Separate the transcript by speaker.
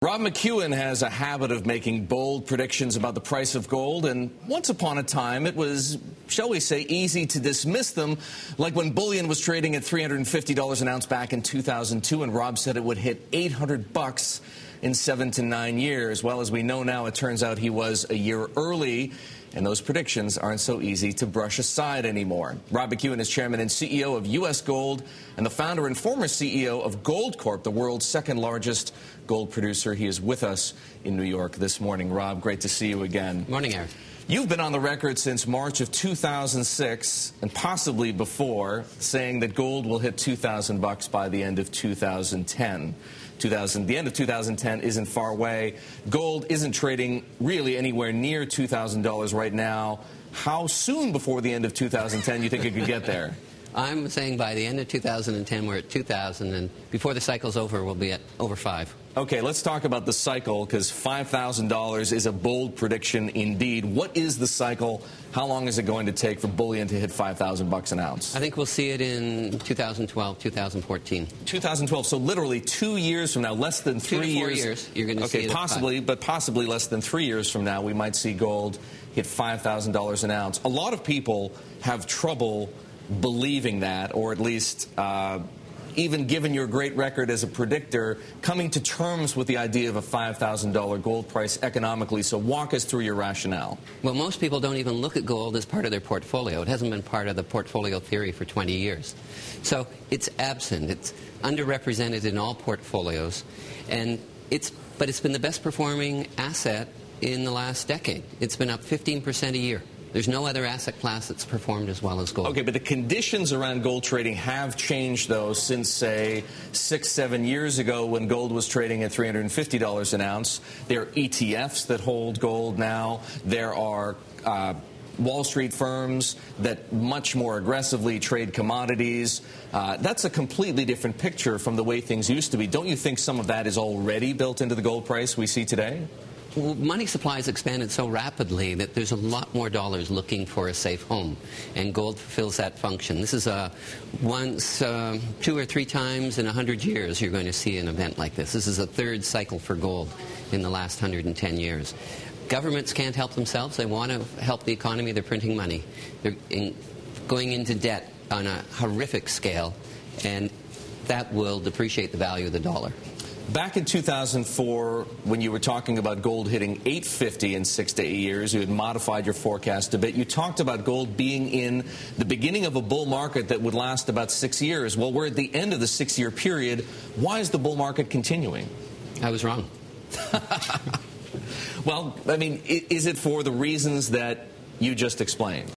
Speaker 1: Rob McEwen has a habit of making bold predictions about the price of gold, and once upon a time it was, shall we say, easy to dismiss them, like when bullion was trading at $350 an ounce back in 2002, and Rob said it would hit $800 in 7 to 9 years. Well, as we know now, it turns out he was a year early, and those predictions aren't so easy to brush aside anymore. Rob McEwen is chairman and CEO of U.S. Gold and the founder and former CEO of Goldcorp, the world's second largest gold producer. He is with us in New York this morning. Rob, great to see you again.
Speaker 2: Morning, Eric.
Speaker 1: You've been on the record since March of 2006, and possibly before, saying that gold will hit $2,000 by the end of 2010. The end of 2010 isn't far away. Gold isn't trading really anywhere near $2,000 right now. How soon before the end of 2010 you think it could get there?
Speaker 2: I'm saying by the end of 2010 we're at 2,000, and before the cycle's over we'll be at over 5.
Speaker 1: Okay, let's talk about the cycle, because $5,000 is a bold prediction indeed. What is the cycle? How long is it going to take for bullion to hit $5,000 an ounce?
Speaker 2: I think we'll see it in 2012, 2014.
Speaker 1: 2012, so literally 2 years from now, less than 3 years.
Speaker 2: 2 to 4 years, you're going to see it.
Speaker 1: Okay, possibly, but possibly less than 3 years from now, we might see gold hit $5,000 an ounce. A lot of people have trouble believing that, or at least even given your great record as a predictor, coming to terms with the idea of a $5,000 gold price economically. So walk us through your rationale.
Speaker 2: Well, most people don't even look at gold as part of their portfolio. It hasn't been part of the portfolio theory for 20 years. So it's absent. It's underrepresented in all portfolios. And but it's been the best performing asset in the last decade. It's been up 15% a year. There's no other asset class that's performed as well as gold. Okay,
Speaker 1: but the conditions around gold trading have changed, though, since, say, 6, 7 years ago when gold was trading at $350 an ounce. There are ETFs that hold gold now. There are Wall Street firms that much more aggressively trade commodities. That's a completely different picture from the way things used to be. Don't you think some of that is already built into the gold price we see today?
Speaker 2: Well, money supply has expanded so rapidly that there's a lot more dollars looking for a safe home, and gold fulfills that function. This is once 2 or 3 times in 100 years you're going to see an event like this. This is a third cycle for gold in the last 110 years. Governments can't help themselves. They want to help the economy. They're printing money. They're going into debt on a horrific scale, and that will depreciate the value of the dollar.
Speaker 1: Back in 2004, when you were talking about gold hitting $850 in 6 to 8 years, you had modified your forecast a bit. You talked about gold being in the beginning of a bull market that would last about 6 years. Well, we're at the end of the 6-year period. Why is the bull market continuing?
Speaker 2: I was wrong.
Speaker 1: Well, I mean, is it for the reasons that you just explained?